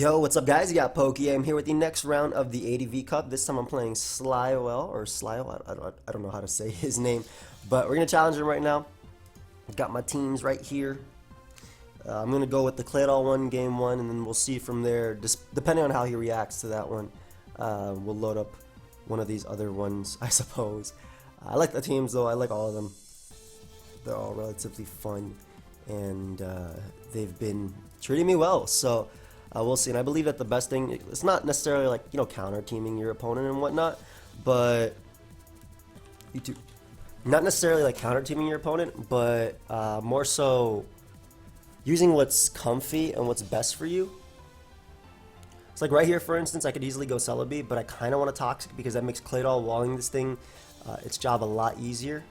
Yo, what's up guys? You got Pokey. I'm here with the next round of the ADV Cup. This time I'm playing Slyol, or Slyol, I don't know how to say his name. But we're going to challenge him right now. Got my teams right here. I'm going to go with the Claydol one, game one, and then we'll see from there, just depending on how he reacts to that one. We'll load up one of these other ones, I suppose. I like the teams though, I like all of them. They're all relatively fun, and they've been treating me well, so we'll see. And I believe that the best thing, it's not necessarily like, you know, counter teaming your opponent and whatnot, but not necessarily like counter teaming your opponent, but more so using what's comfy and what's best for you. It's like right here, for instance, I could easily go Celebi, but I kind of want a Toxic because that makes Claydol walling this thing its job a lot easier.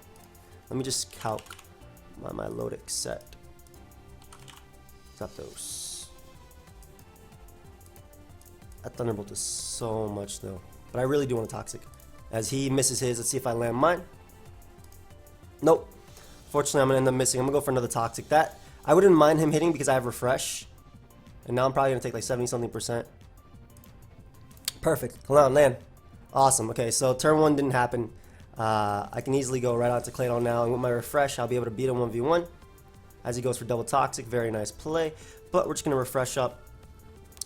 Let me just calc my Lodic set. Zapdos. That Thunderbolt is so much though, but I really do want a Toxic. As he misses his, let's see if I land mine. Nope. Fortunately, I'm gonna end up missing. I'm gonna go for another Toxic. That I wouldn't mind him hitting because I have Refresh, and now I'm probably gonna take like 70-something%. Perfect. Hold on, land. Awesome. Okay, so turn one didn't happen. I can easily go right out to Claydol now, and with my Refresh, I'll be able to beat him 1v1. As he goes for double Toxic, very nice play. But we're just gonna Refresh up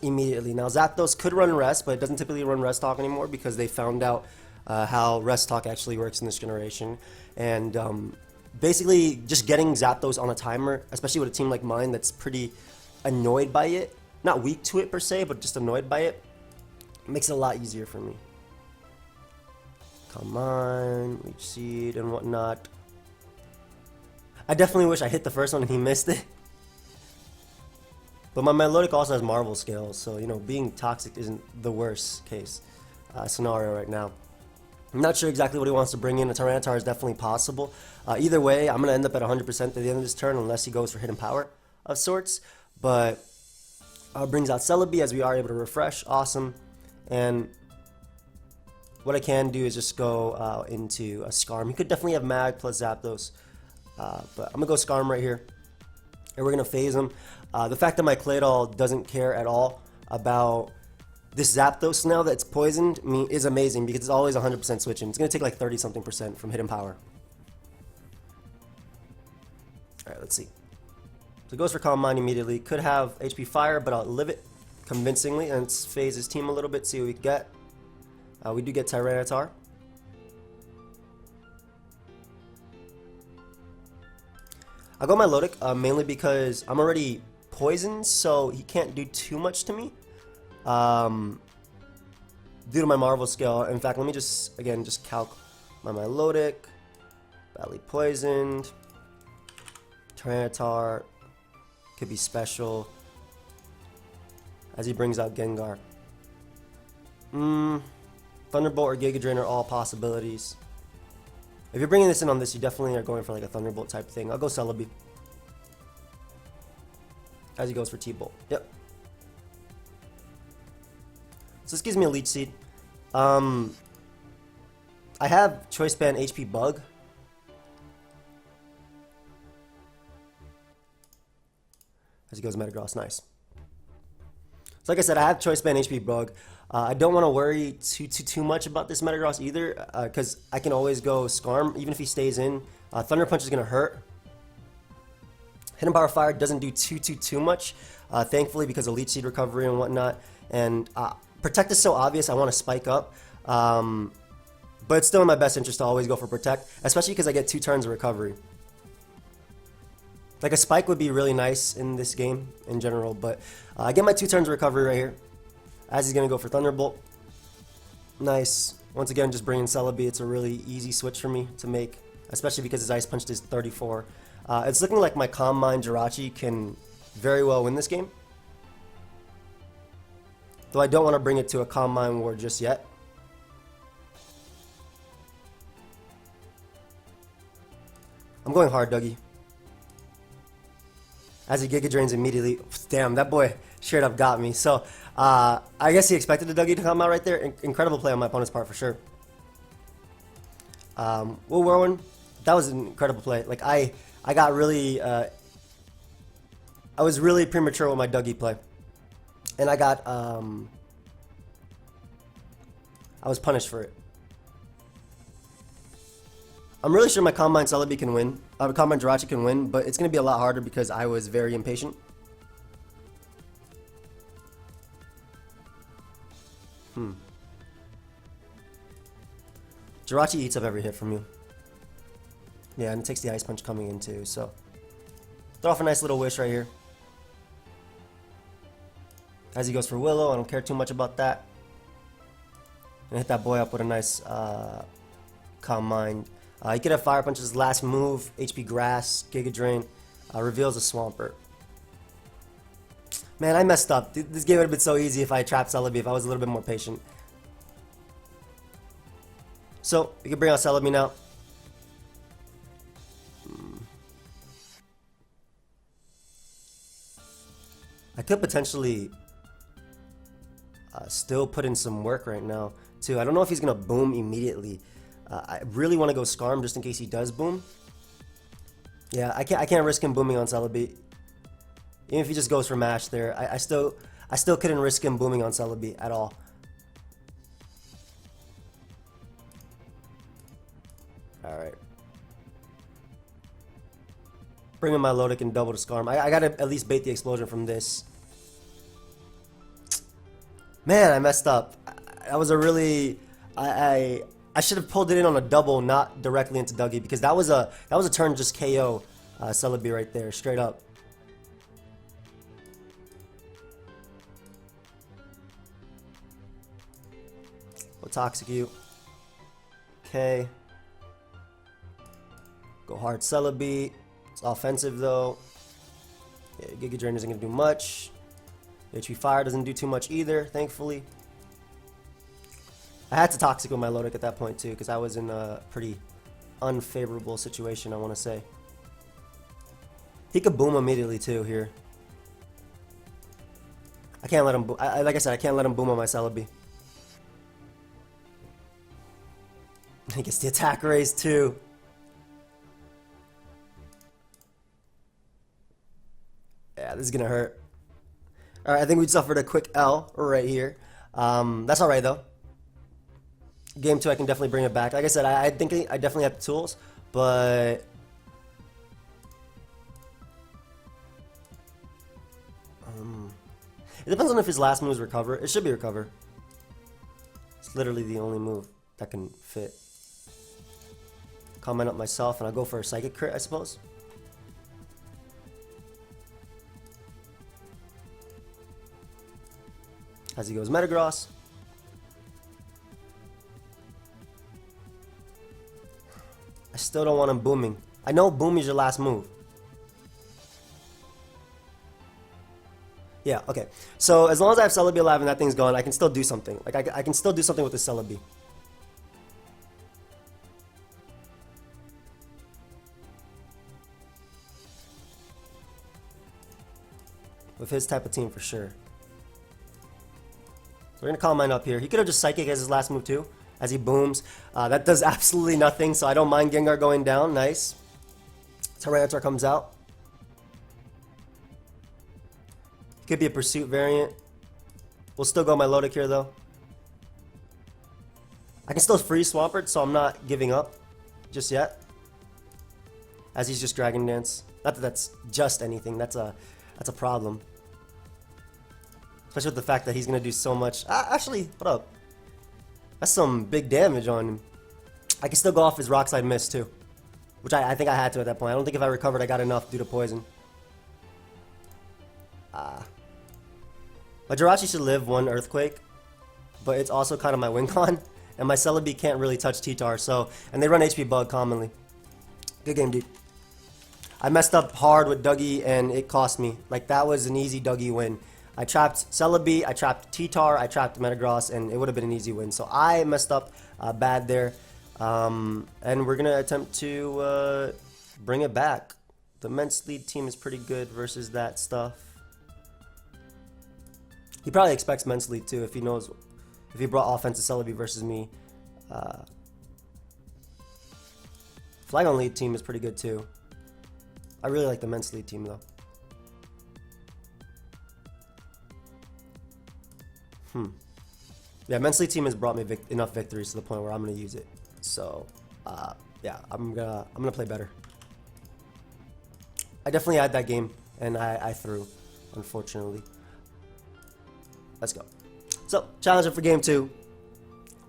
immediately. Now Zapdos could run Rest, but it doesn't typically run Rest Talk anymore because they found out how Rest Talk actually works in this generation. And basically, just getting Zapdos on a timer, especially with a team like mine that's pretty annoyed by it, not weak to it per se, but just annoyed by it, makes it a lot easier for me. Come on, Leech Seed and whatnot. I definitely wish I hit the first one and he missed it. But my Melodic also has Marvel Scales, so you know, being Toxic isn't the worst case scenario right now. I'm not sure exactly what he wants to bring in. A Tyranitar is definitely possible. Either way, I'm going to end up at 100% at the end of this turn unless he goes for Hidden Power of sorts. But brings out Celebi as we are able to refresh. Awesome. And what I can do is just go into a Scarm. He could definitely have Mag plus Zapdos. But I'm going to go Scarm right here. And we're going to phase him. The fact that my Claydol doesn't care at all about this Zapdos now that's poisoned is amazing because it's always 100% switching. It's going to take like 30-something% from Hidden Power. Alright, let's see. So it goes for Calm Mind immediately. Could have HP Fire, but I'll live it convincingly and phase his team a little bit, see what we get. We do get Tyranitar. I'll go my Lodic, mainly because I'm already poisoned, so he can't do too much to me. Due to my Marvel Scale. In fact, let me just, again, just calc my Lodic. Badly poisoned. Tyranitar. Could be special. As he brings out Gengar. Thunderbolt or Giga Drain are all possibilities. If you're bringing this in on this, you definitely are going for like a Thunderbolt type thing. I'll go Celebi. As he goes for T-Bolt. Yep. So this gives me a Leech Seed. I have Choice Band HP Bug. As he goes Metagross, nice. So like I said, I have Choice Band HP Bug. I don't want to worry too much about this Metagross either, because I can always go Scarm, even if he stays in. Thunder Punch is going to hurt. Hidden Power Fire doesn't do too much, thankfully, because of Leech Seed recovery and whatnot. And Protect is so obvious, I want to spike up. But it's still in my best interest to always go for Protect, especially because I get 2 turns of recovery. Like a Spike would be really nice in this game in general, but I get my 2 turns of recovery right here. As he's going to go for Thunderbolt. Nice. Once again, just bringing Celebi. It's a really easy switch for me to make, especially because his Ice Punch is 34. It's looking like my Calm Mind Jirachi can very well win this game. Though I don't want to bring it to a Calm Mind war just yet. I'm going hard, Dougie. As he Giga Drains immediately. Damn, that boy straight up got me. So, I guess he expected the Dougie to come out right there. Incredible play on my opponent's part for sure. Will Whirlwind, that was an incredible play. Like, I got really I was really premature with my Dougie play. And I got, I was punished for it. I'm really sure my Combine Celebi can win. Combine Jirachi can win, but it's going to be a lot harder because I was very impatient. Jirachi eats up every hit from you. Yeah, and it takes the Ice Punch coming in too, so. Throw off a nice little wish right here. As he goes for Willow, I don't care too much about that. And hit that boy up with a nice Calm Mind. He could have Fire Punch's last move, HP Grass, Giga Drain, reveals a Swampert. Man, I messed up. This game would have been so easy if I trapped Celebi, if I was a little bit more patient. So, we can bring out Celebi now. I could potentially still put in some work right now, too. I don't know if he's going to boom immediately. I really want to go Scarm just in case he does boom. Yeah, I can't risk him booming on Celebi. Even if he just goes for mash there, I still couldn't risk him booming on Celebi at all. All right. Bring in my Lodic and double to Scarm. I gotta at least bait the explosion from this. Man, I messed up. That was a really I should have pulled it in on a double, not directly into Dougie, because that was a turn just KO Celebi right there, straight up. We'll Toxic you. Okay. Go hard Celebi. It's offensive though. Yeah, Giga Drain isn't gonna do much. HP Fire doesn't do too much either, thankfully. I had to Toxic with my Lodic at that point too, because I was in a pretty unfavorable situation, I want to say. He could boom immediately too here. I can't let him boom. Like I said, I can't let him boom on my Celebi. He gets the attack raise too. Yeah, this is gonna hurt. Alright, I think we suffered a quick L right here. That's alright though. Game 2, I can definitely bring it back. Like I said, I think I definitely have the tools, but it depends on if his last moves recover. It should be recover. It's literally the only move that can fit. Comment up myself, and I'll go for a Psychic crit, I suppose. As he goes Metagross. I still don't want him booming. I know boom is your last move. Yeah, okay. So as long as I have Celebi alive and that thing's gone, I can still do something. Like I can still do something with the Celebi. With his type of team for sure. We're going to Calm Mind up here. He could have just Psychic as his last move too, as he booms. That does absolutely nothing, so I don't mind Gengar going down. Nice. Tyranitar comes out. Could be a Pursuit variant. We'll still go my Lodic here though. I can still freeze Swampert, so I'm not giving up just yet. As he's just Dragon Dance. Not that that's just anything, that's a problem. Especially with the fact that he's going to do so much. Actually, hold up. That's some big damage on him. I can still go off his Rock Slide Mist too. Which I think I had to at that point. I don't think if I recovered I got enough due to poison. My Jirachi should live one Earthquake. But it's also kind of my win con. And my Celebi can't really touch T-Tar. So, and they run HP Bug commonly. Good game, dude. I messed up hard with Dougie and it cost me. Like that was an easy Dougie win. I trapped Celebi, I trapped T-Tar, I trapped Metagross, and it would have been an easy win. So I messed up bad there. And we're going to attempt to bring it back. The Mence lead team is pretty good versus that stuff. He probably expects Mence lead too if he knows, if he brought offensive Celebi versus me. Flygon lead team is pretty good too. I really like the Mence lead team though. Yeah, Mentally Team has brought me enough victories to the point where I'm gonna use it. So, yeah, I'm gonna play better. I definitely had that game, and I threw, unfortunately. Let's go. So, challenger for game 2.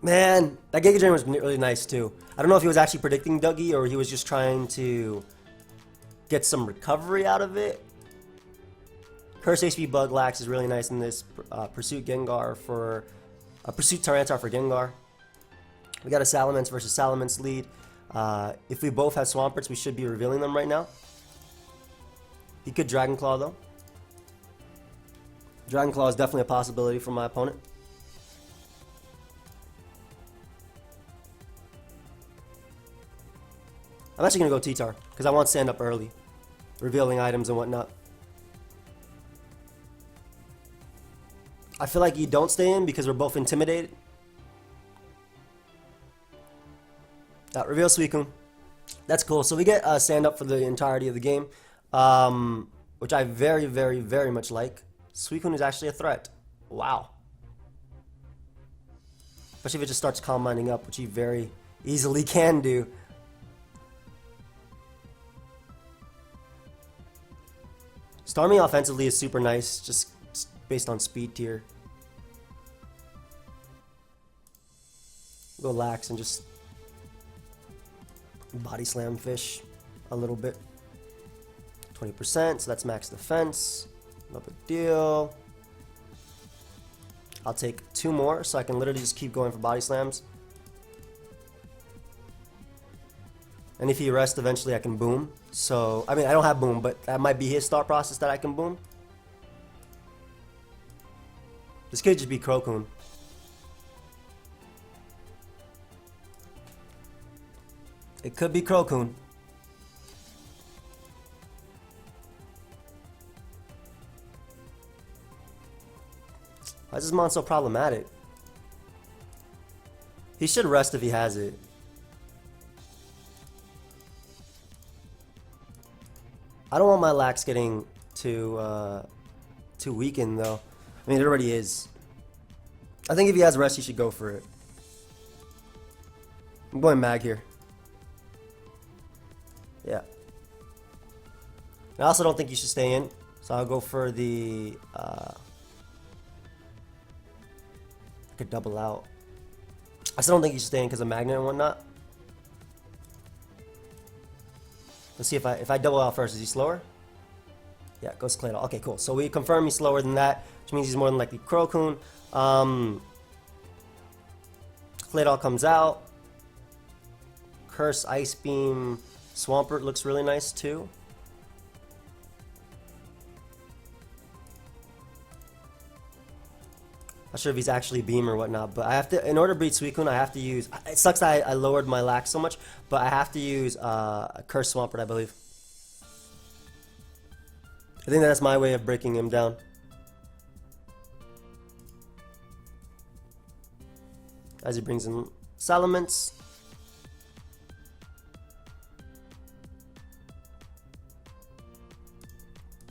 Man, that Giga Drain was really nice too. I don't know if he was actually predicting Dougie or he was just trying to get some recovery out of it. Curse HP Bug Lax is really nice in this Pursuit Gengar for Pursuit Tyranitar for Gengar. We got a Salamence versus Salamence lead. If we both have Swamperts, we should be revealing them right now. He could Dragon Claw though. Dragon Claw is definitely a possibility for my opponent. I'm actually going to go T-Tar because I want stand up early, revealing items and whatnot. I feel like you don't stay in because we're both intimidated. Reveal Suicune. That's cool. So we get stand up for the entirety of the game, which I very, very, very much like. Suicune is actually a threat. Wow. Especially if it just starts calm minding up, which he very easily can do. Starmie offensively is super nice, just based on speed tier. Go lax and just body slam fish a little bit. 20%, so that's max defense. No big deal. I'll take 2 more so I can literally just keep going for body slams. And if he rests, eventually I can boom. So, I mean, I don't have boom, but that might be his thought process that I can boom. This could just be Crocoon. It could be Crocoon. Why is this mon so problematic? He should rest if he has it. I don't want my lax getting too weakened though. I mean, it already is. I think if he has rest, he should go for it. I'm going mag here. Yeah. I also don't think you should stay in, so I'll go for the. I could double out. I still don't think you should stay in because of magnet and whatnot. Let's see if I double out first. Is he slower? Yeah, goes Claydol. Okay, cool. So we confirm he's slower than that, which means he's more than likely Crocoon. Claydol comes out. Curse, Ice Beam, Swampert looks really nice too. Not sure if he's actually Beam or whatnot, but I have to, in order to beat Suicune, I have to use, it sucks that I lowered my lax so much, but I have to use Curse Swampert, I believe. I think that's my way of breaking him down. As he brings in Salamence.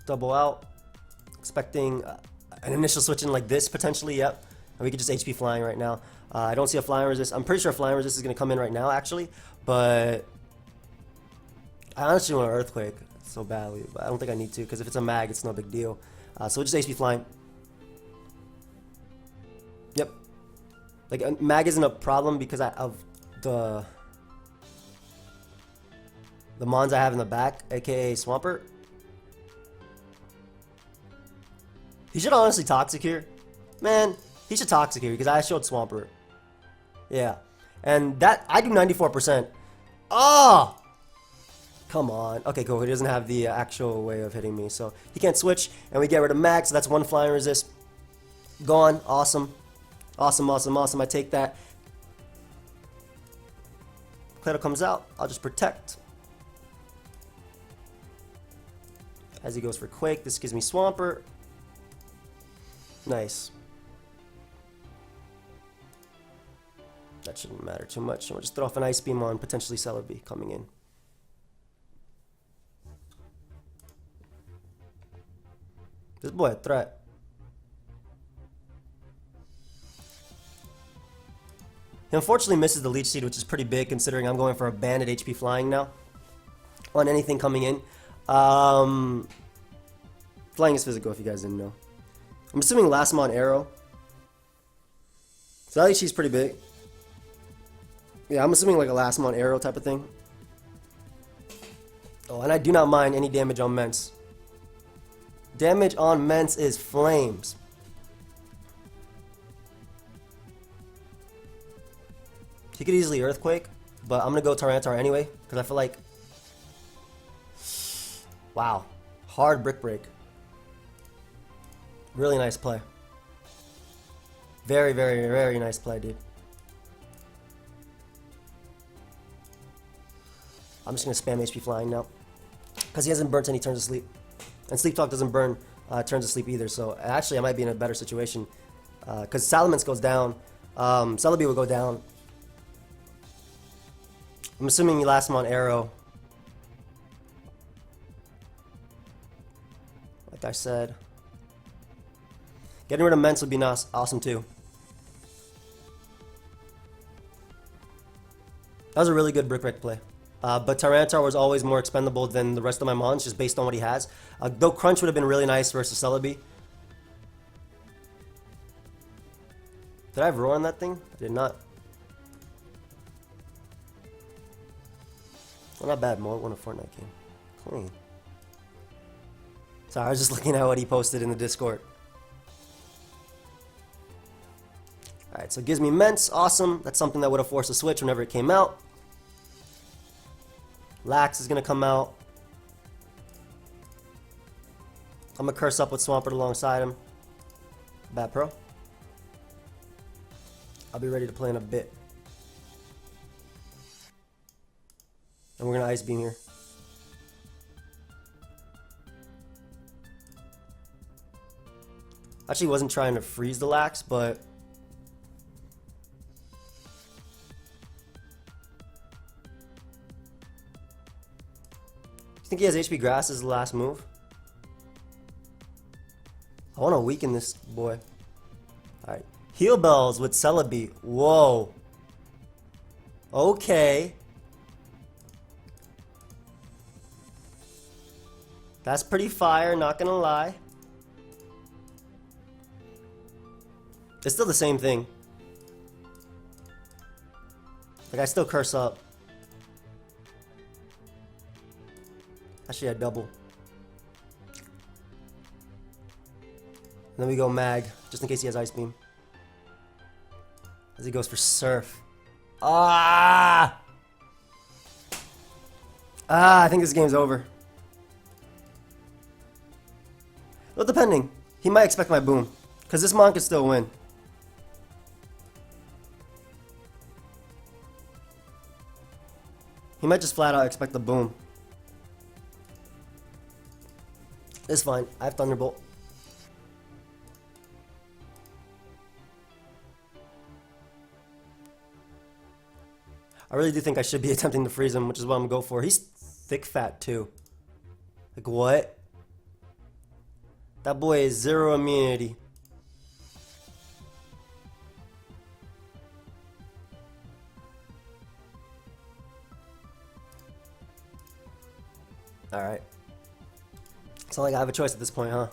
Double out. Expecting an initial switch in like this, potentially, yep. And we could just HP flying right now. I don't see a flying resist. I'm pretty sure flying resist is going to come in right now, actually. But I honestly want an Earthquake so badly. But I don't think I need to, because if it's a mag, it's no big deal. So we'll just HP flying. Yep. Like, mag isn't a problem because of the mons I have in the back, aka Swampert. He should honestly Toxic here. Man, he should Toxic here because I showed Swampert. Yeah. And that, I do 94%. Oh! Come on. Okay, cool. He doesn't have the actual way of hitting me. So he can't switch. And we get rid of Mag. So that's 1 flying resist. Gone. Awesome. Awesome, awesome, awesome. I take that. Claydol comes out. I'll just protect. As he goes for Quake, this gives me Swampert. Nice. That shouldn't matter too much. We'll just throw off an Ice Beam on potentially Celebi coming in. This boy a threat. He unfortunately misses the leech seed, which is pretty big considering I'm going for a banded HP flying now on anything coming in. Flying is physical, if you guys didn't know. I'm assuming last mon arrow. So that leech seed's pretty big. Yeah, I'm assuming like a last mon arrow type of thing. Oh, and I do not mind any damage on Mence. Damage on Mence is flames. He could easily Earthquake, but I'm going to go Tyranitar anyway, because I feel like... Wow. Hard Brick Break. Really nice play. Very, very, very nice play, dude. I'm just going to spam HP Flying now, because he hasn't burnt any turns of sleep. And Sleep Talk doesn't burn turns of sleep either, so actually I might be in a better situation. Because Salamence goes down, Celebi will go down. I'm assuming he lasts him on arrow. Like I said. Getting rid of Mence would be nice, awesome too. That was a really good Brick Break play. But Tyranitar was always more expendable than the rest of my mons, just based on what he has. Though Crunch would have been really nice versus Celebi. Did I have Roar on that thing? I did not. Well, not bad, Mo. Won a Fortnite game. Clean. Sorry, I was just looking at what he posted in the Discord. Alright, so it gives me Mence. Awesome. That's something that would have forced a switch whenever it came out. Lax is going to come out. I'm going to curse up with Swampert alongside him. Bad pro. I'll be ready to play in a bit. And we're going to Ice Beam here. Actually wasn't trying to freeze the Lax, but... I think he has HP Grass as the last move. I want to weaken this boy. Alright. Heal Bells with Celebi. Whoa. Okay. That's pretty fire, not gonna lie. It's still the same thing. Like, I still curse up. Actually, I double. Then we go Mag, just in case he has Ice Beam. As he goes for Surf. Ah! I think this game's over. Well, depending. He might expect my boom. Because this Mon could still win. He might just flat out expect the boom. It's fine. I have Thunderbolt. I really do think I should be attempting to freeze him, which is what I'm going to go for. He's thick fat too. Like what? That boy is 0 immunity. Alright. It's not like I have a choice at this point, huh?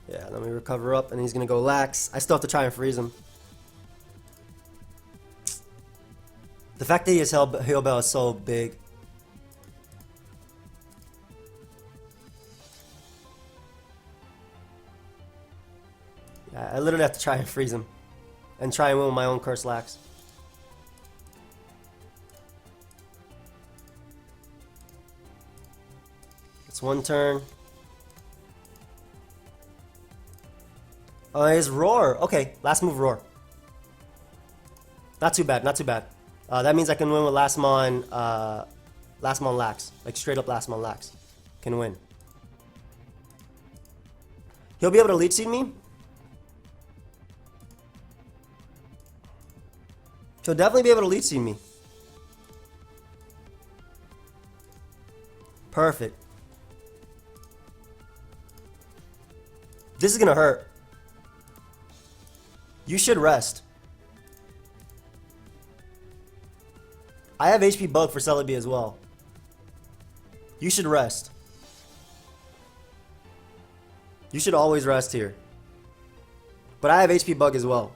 Yeah, let me recover up, and he's gonna go Lax. I still have to try and freeze him. The fact that he has Heal Bell is so big. Yeah, I literally have to try and freeze him. And try and win with my own Curse Lax. It's one turn. Oh, his Roar. Okay, last move Roar. Not too bad, not too bad. That means I can win with last mon Lax. Like straight up last mon Lax. Can win. He'll be able to Leech Seed me. He'll definitely be able to Leech Seed me. Perfect. This is gonna hurt. You should rest. I have HP bug for Celebi as well. You should rest. You should always rest here. But I have HP bug as well.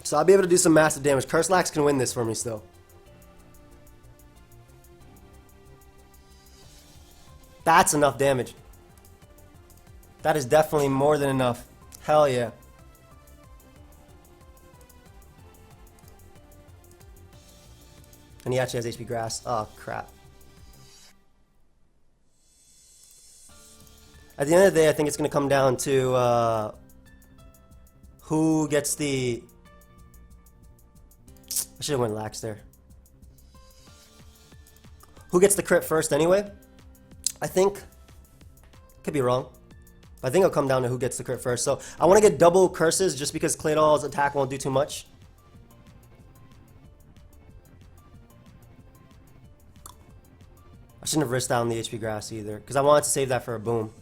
So I'll be able to do some massive damage. Curse Lax can win this for me still. That's enough damage. That is definitely more than enough. Hell yeah. And he actually has HP grass. Oh, crap. At the end of the day, I think it's going to come down to who gets the... I should have went lax there. Who gets the crit first anyway? I think. Could be wrong. But I think it'll come down to who gets the crit first. So I want to get double curses just because Claydol's attack won't do too much. I shouldn't have risked down the HP grass either, because I wanted to save that for a boom.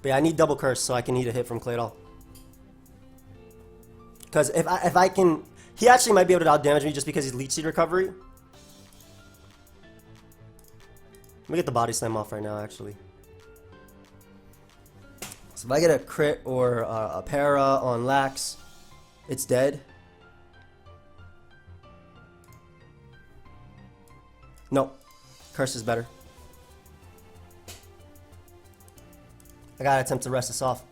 But yeah, I need double curse so I can eat a hit from Claydol. Because if I can... He actually might be able to outdamage me just because he's Leech Seed Recovery. Let me get the Body Slam off right now, actually. So if I get a crit or a para on Lax, it's dead. Nope. Curse is better. I gotta attempt to rest this off.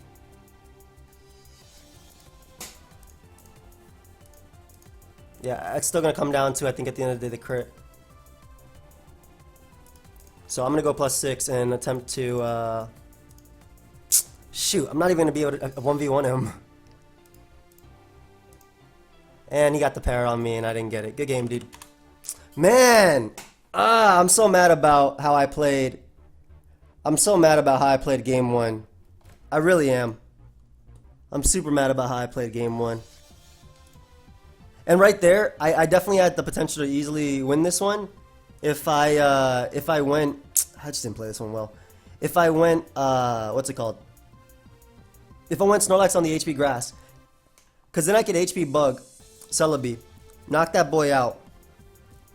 Yeah, it's still gonna come down to, I think, at the end of the day, the crit. So I'm gonna go +6 and attempt to, shoot, I'm not even gonna be able to 1v1 him. And he got the para on me and I didn't get it. Good game, dude. Man! I'm so mad about how I played. I'm so mad about how I played game 1. I really am. I'm super mad about how I played game 1. And right there, I definitely had the potential to easily win this one. If I went, I just didn't play this one well. If I went, what's it called? If I went Snorlax on the HP grass, because then I could HP bug Celebi, knock that boy out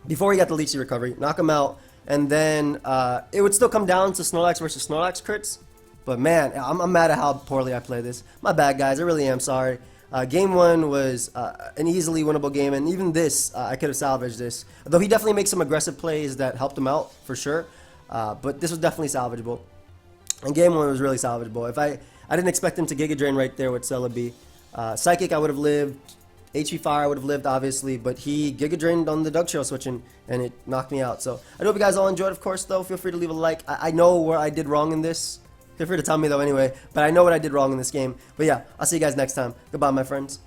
before he got the Leech Seed Recovery, knock him out, and then it would still come down to Snorlax versus Snorlax crits. But man, I'm mad at how poorly I played this. My bad, guys. I really am sorry. Game 1 was an easily winnable game, and even this, I could have salvaged this. Though he definitely makes some aggressive plays that helped him out, for sure. But this was definitely salvageable. And game 1 was really salvageable. If I didn't expect him to Giga Drain right there with Celebi. Psychic, I would have lived. HP Fire, I would have lived, obviously. But he Giga Drained on the Dug Trail switching, and it knocked me out. So I hope you guys all enjoyed, of course, though. Feel free to leave a like. I know where I did wrong in this. Feel free to tell me, though, anyway. But I know what I did wrong in this game. But yeah, I'll see you guys next time. Goodbye, my friends.